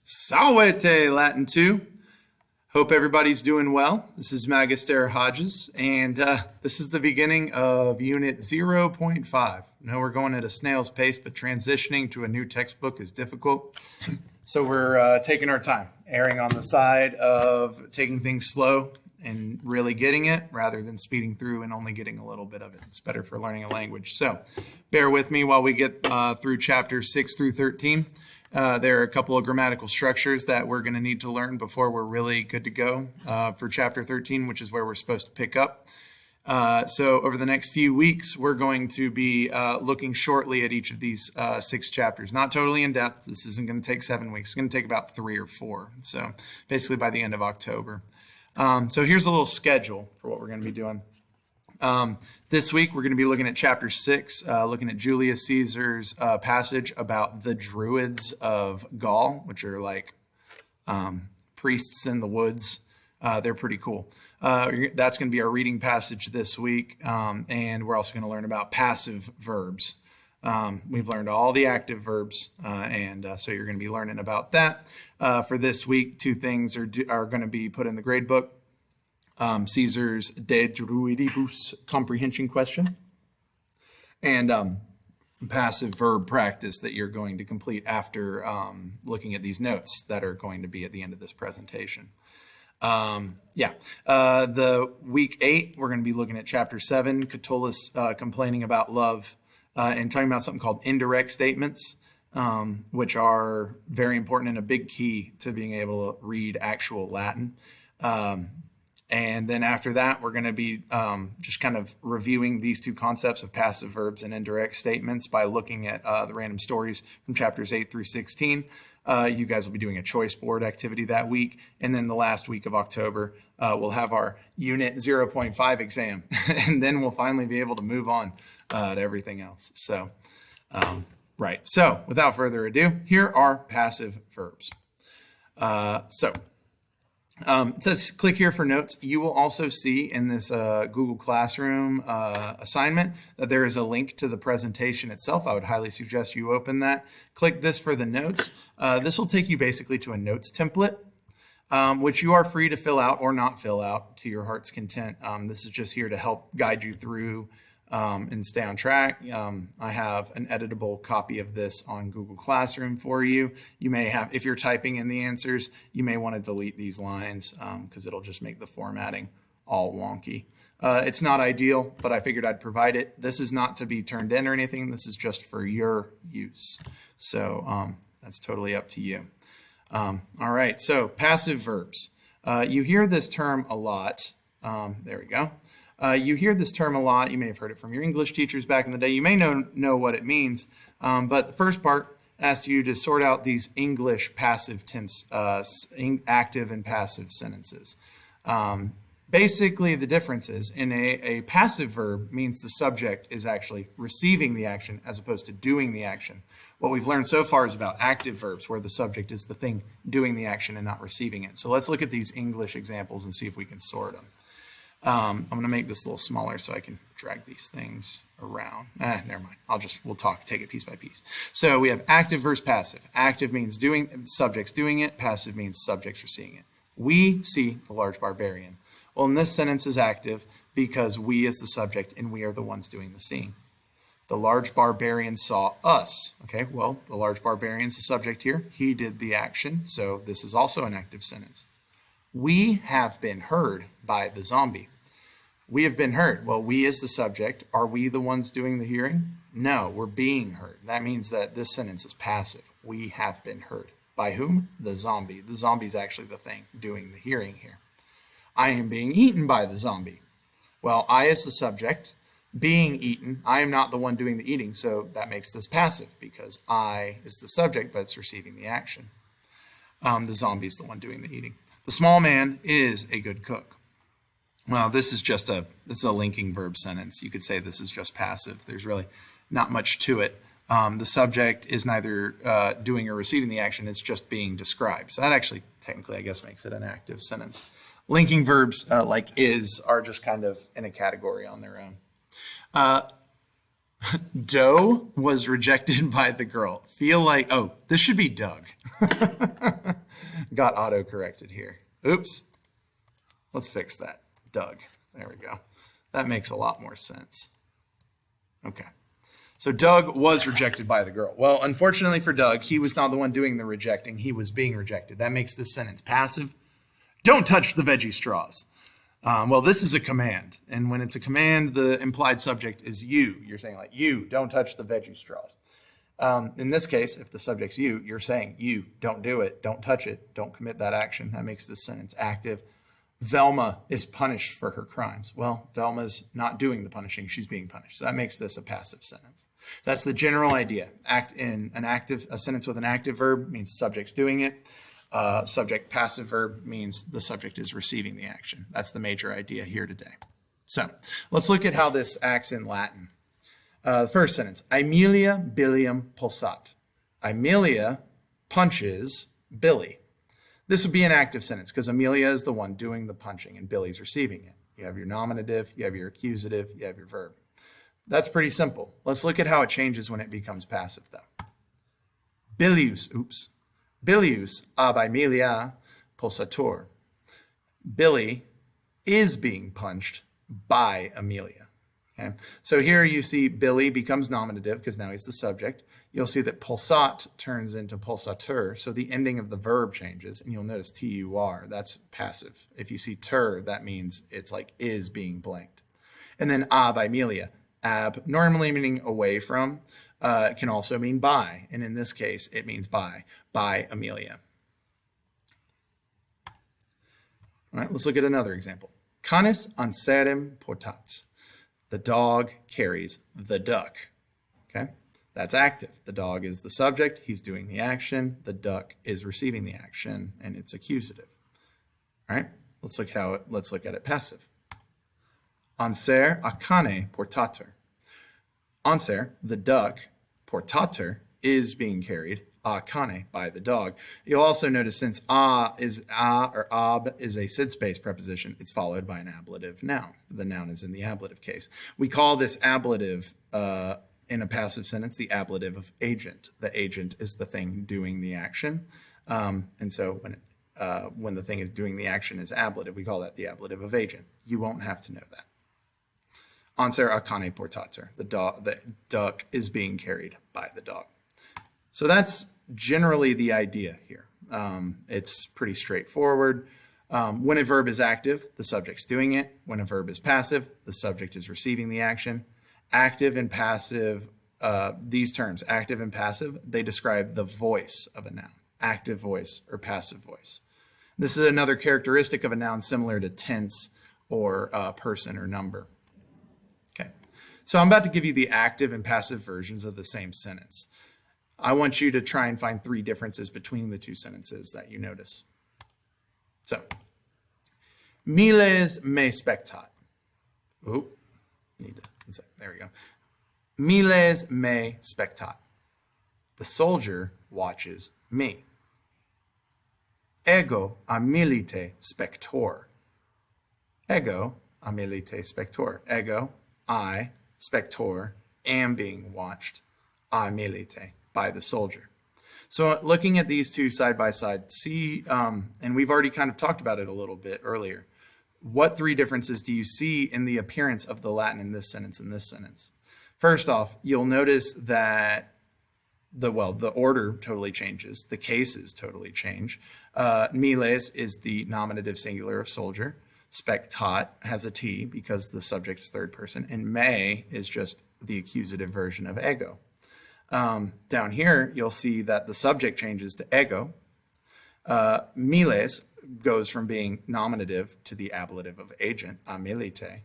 Salve, Latin 2. Hope everybody's doing well. This is Magister Hodges, and this is the beginning of Unit 0.5. Now we're going at a snail's pace, but transitioning to a new textbook is difficult. So we're taking our time, erring on the side of taking things slow and really getting it rather than speeding through and only getting a little bit of it. It's better for learning a language. So bear with me while we get through chapters 6 through 13. There are a couple of grammatical structures that we're going to need to learn before we're really good to go for chapter 13, which is where we're supposed to pick up. So over the next few weeks, we're going to be looking shortly at each of these 6 chapters. Not totally in depth. This isn't going to take 7 weeks. It's going to take about 3 or 4. So basically by the end of October. So here's a little schedule for what we're going to be doing. This week, we're going to be looking at chapter 6, looking at Julius Caesar's passage about the Druids of Gaul, which are like priests in the woods. They're pretty cool. That's going to be our reading passage this week. And we're also going to learn about passive verbs. We've learned all the active verbs, so you're going to be learning about that. For this week, 2 things are going to be put in the grade book. Caesar's De Druidibus comprehension question, and passive verb practice that you're going to complete after looking at these notes that are going to be at the end of this presentation. The week 8, we're going to be looking at chapter 7, Catullus complaining about love, and talking about something called indirect statements, which are very important and a big key to being able to read actual Latin. And then after that, we're going to be just kind of reviewing these 2 concepts of passive verbs and indirect statements by looking at the random stories from chapters 8 through 16. You guys will be doing a choice board activity that week. And then the last week of October, we'll have our Unit 0.5 exam. And then we'll finally be able to move on to everything else. So, right. So without further ado, here are passive verbs. It says click here for notes. You will also see in this Google Classroom assignment that there is a link to the presentation itself. I would highly suggest you open that. Click this for the notes. This will take you basically to a notes template, which you are free to fill out or not fill out to your heart's content. This is just here to help guide you through and stay on track. I have an editable copy of this on Google Classroom for you. You may have, if you're typing in the answers, you may want to delete these lines because it'll just make the formatting all wonky. It's not ideal, but I figured I'd provide it. This is not to be turned in or anything. This is just for your use. So that's totally up to you. All right, so passive verbs. You hear this term a lot. There we go. You hear this term a lot. You may have heard it from your English teachers back in the day. You may know what it means, but the first part asks you to sort out these English passive tense, active and passive sentences. Basically, the difference is in a passive verb means the subject is actually receiving the action as opposed to doing the action. What we've learned so far is about active verbs where the subject is the thing doing the action and not receiving it. So let's look at these English examples and see if we can sort them. I'm going to make this a little smaller so I can drag these things around. Never mind. We'll take it piece by piece. So we have active versus passive. Active means doing, subjects doing it. Passive means subjects are seeing it. We see the large barbarian. Well, in this sentence is active because we is the subject and we are the ones doing the seeing. The large barbarian saw us. Okay, well, the large barbarian is the subject here. He did the action, so this is also an active sentence. We have been heard by the zombie. We have been heard. Well, we is the subject. Are we the ones doing the hearing? No, we're being heard. That means that this sentence is passive. We have been heard. By whom? The zombie. The zombie is actually the thing doing the hearing here. I am being eaten by the zombie. Well, I is the subject. Being eaten, I am not the one doing the eating, so that makes this passive because I is the subject, but it's receiving the action. The zombie is the one doing the eating. The small man is a good cook. Well, this is a linking verb sentence. You could say this is just passive. There's really not much to it. The subject is neither doing or receiving the action. It's just being described. So that actually, technically, I guess, makes it an active sentence. Linking verbs like is are just kind of in a category on their own. Doe was rejected by the girl. Feel like, oh, this should be Doug. got auto-corrected here. Oops. Let's fix that. Doug. There we go. That makes a lot more sense. Okay. So Doug was rejected by the girl. Well, unfortunately for Doug, he was not the one doing the rejecting. He was being rejected. That makes this sentence passive. Don't touch the veggie straws. Well, this is a command. And when it's a command, the implied subject is you. You're saying like, you, don't touch the veggie straws. In this case, if the subject's you, you're saying you, don't do it, don't touch it, don't commit that action. That makes this sentence active. Velma is punished for her crimes. Well, Velma's not doing the punishing, she's being punished. So that makes this a passive sentence. That's the general idea. A sentence with an active verb means subject's doing it. Subject passive verb means the subject is receiving the action. That's the major idea here today. So let's look at how this acts in Latin. The first sentence, Aemilia bilium pulsat. Aemilia punches Billy. This would be an active sentence because Amelia is the one doing the punching and Billy's receiving it. You have your nominative, you have your accusative, you have your verb. That's pretty simple. Let's look at how it changes when it becomes passive though. Bilius ab Aemilia pulsatur. Billy is being punched by Amelia. Okay. So here you see Billy becomes nominative because now he's the subject. You'll see that pulsat turns into pulsatur. So the ending of the verb changes and you'll notice tur, that's passive. If you see tur, that means it's like is being blanked. And then ab Amelia, ab normally meaning away from, can also mean by. And in this case, it means by Amelia. All right, let's look at another example. Canis anserem portats. The dog carries the duck. Okay, that's active. The dog is the subject. He's doing the action. The duck is receiving the action, and it's accusative. All right, let's look at it passive. Anser a cane portator. Anser, the duck, portator is being carried. A cane, by the dog. You'll also notice since a or ab is a sid-space preposition, it's followed by an ablative noun. The noun is in the ablative case. We call this ablative in a passive sentence the ablative of agent. The agent is the thing doing the action. And so when the thing is doing the action is ablative, we call that the ablative of agent. You won't have to know that. Anser a cane portator. The duck is being carried by the dog. So that's generally the idea here. It's pretty straightforward. When a verb is active, the subject's doing it. When a verb is passive, the subject is receiving the action. Active and passive, these terms, active and passive, they describe the voice of a noun, active voice or passive voice. This is another characteristic of a noun similar to tense or person or number. Okay, so I'm about to give you the active and passive versions of the same sentence. I want you to try and find 3 differences between the 2 sentences that you notice. So, miles me spectat. There we go. Miles me spectat. The soldier watches me. Ego a milite spector. Ego a milite spector. Ego, I, spector, am being watched. A milite, by the soldier. So looking at these two side by side, see, and we've already kind of talked about it a little bit earlier. What 3 differences do you see in the appearance of the Latin in this sentence and this sentence? First off, you'll notice that the order totally changes. The cases totally change. Miles is the nominative singular of soldier. Spectat has a T because the subject is third person. And me is just the accusative version of ego. Down here, you'll see that the subject changes to ego. Miles goes from being nominative to the ablative of agent, a milite,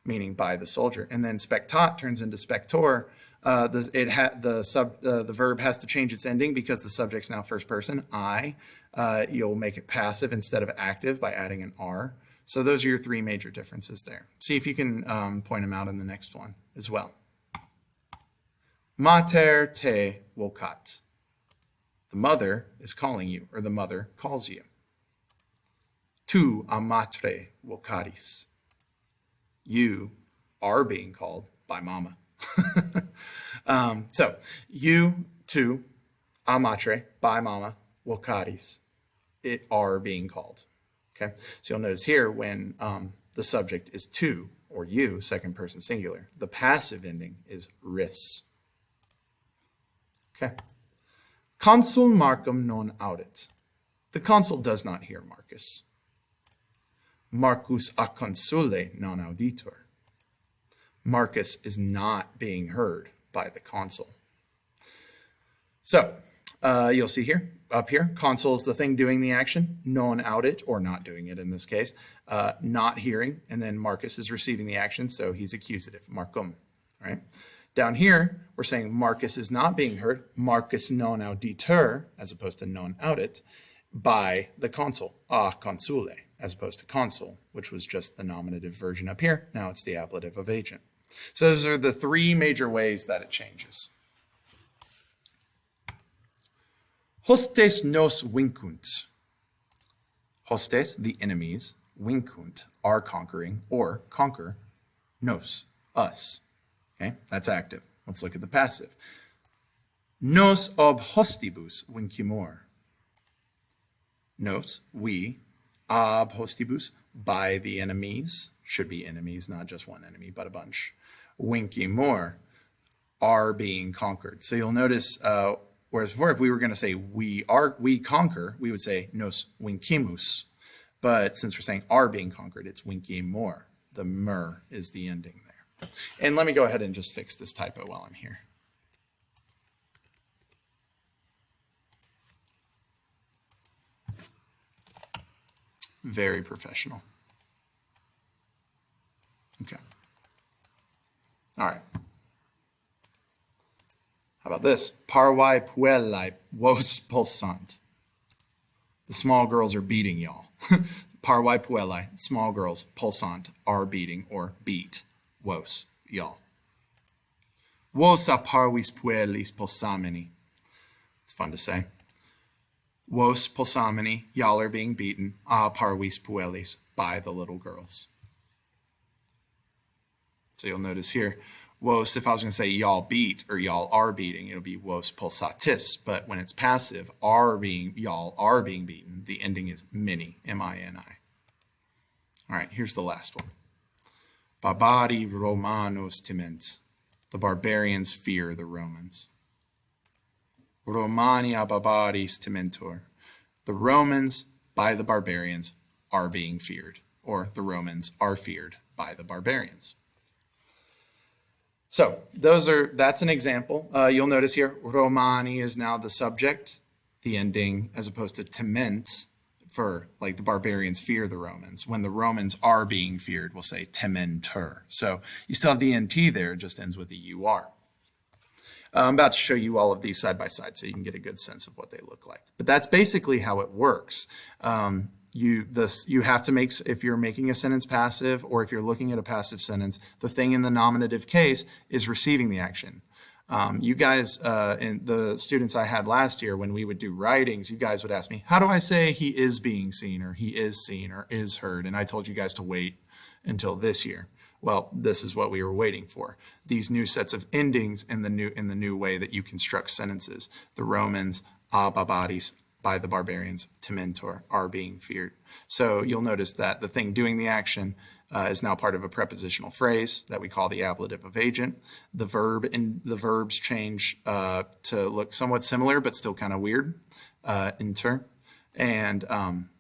meaning by the soldier. And then spectat turns into spector. The verb has to change its ending because the subject's now first person, I. You'll make it passive instead of active by adding an R. So those are your 3 major differences there. See if you can point them out in the next one as well. Mater te vocat. The mother is calling you, or the mother calls you. Tu a matre vocaris. You are being called by mama. So, you, tu, a matre, by mama, vocaris, it are being called. Okay, so you'll notice here when the subject is to or you, second person singular, the passive ending is ris. Okay. Consul Marcum non audet. The consul does not hear Marcus. Marcus a consule non auditur. Marcus is not being heard by the consul. So you'll see here, up here, consul is the thing doing the action, non audet, or not doing it in this case, not hearing, and then Marcus is receiving the action, so he's accusative, Marcum, right? Down here, we're saying Marcus is not being heard, Marcus non auditur, as opposed to non audet, by the consul, a consule, as opposed to consul, which was just the nominative version up here. Now it's the ablative of agent. So those are the three major ways that it changes. Hostes nos vincunt. Hostes, the enemies, vincunt, are conquering or conquer, nos, us. Okay, that's active. Let's look at the passive. Nos ob hostibus vincimur. Nos, we, ab hostibus, by the enemies, should be enemies, not just one enemy, but a bunch. Vincimur, are being conquered. So you'll notice, whereas before, if we were going to say we conquer, we would say nos vincimus. But since we're saying are being conquered, it's vincimur. The mur is the ending there. And let me go ahead and just fix this typo while I'm here. Very professional. Okay. All right. How about this? Parvae puellae vos pulsant. The small girls are beating y'all. Parvae puellae, small girls, pulsant, are beating or beat. Vos, y'all. Vos a parvis puellis pulsamini. It's fun to say. Vos pulsamini, y'all are being beaten, a parvis puellis, by the little girls. So you'll notice here, vos, if I was going to say y'all beat or y'all are beating, it'll be vos pulsatis. But when it's passive, y'all are being beaten, the ending is mini, M-I-N-I. All right, here's the last one. Barbari Romanos timens. The barbarians fear the Romans. Romania barbaris timentur. The Romans by the barbarians are being feared, or the Romans are feared by the barbarians. So that's an example. You'll notice here, Romani is now the subject, the ending, as opposed to tement, for like the barbarians fear the Romans. When the Romans are being feared, we'll say tementur. So you still have the NT there, it just ends with the UR. I'm about to show you all of these side by side so you can get a good sense of what they look like. But that's basically how it works. You have to make, if you're making a sentence passive or if you're looking at a passive sentence, the thing in the nominative case is receiving the action. You guys, and the students I had last year, when we would do writings, you guys would ask me, how do I say he is being seen or he is seen or is heard? And I told you guys to wait until this year. Well, this is what we were waiting for. These new sets of endings in the new way that you construct sentences. The Romans, barbaris, by the barbarians, tementor, are being feared. So you'll notice that the thing doing the action is now part of a prepositional phrase that we call the ablative of agent. The verb and the verbs change to look somewhat similar, but still kind of weird, inter. And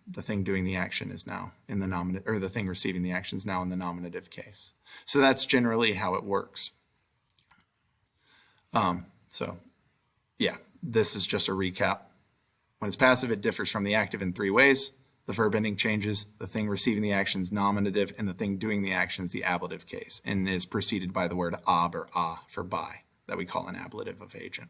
the thing doing the action is now in the nominative, or the thing receiving the action is now in the nominative case. So that's generally how it works. So yeah, this is just a recap. When it's passive, it differs from the active in three ways. The verb ending changes, the thing receiving the action is nominative, and the thing doing the action is the ablative case, and is preceded by the word ab or a for by, that we call an ablative of agent.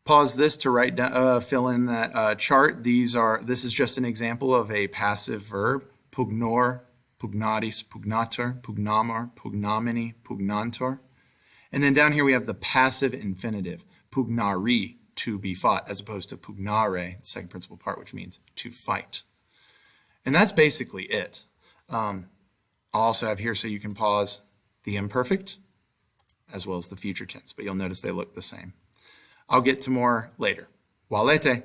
Pause this to write down, fill in that chart. This is just an example of a passive verb: pugnor, pugnatis, pugnator, pugnamor, pugnamini, pugnantor. And then down here we have the passive infinitive: pugnari, to be fought, as opposed to pugnare, the second principal part, which means to fight. And that's basically it. I'll also have here so you can pause the imperfect as well as the future tense, but you'll notice they look the same. I'll get to more later. Walete.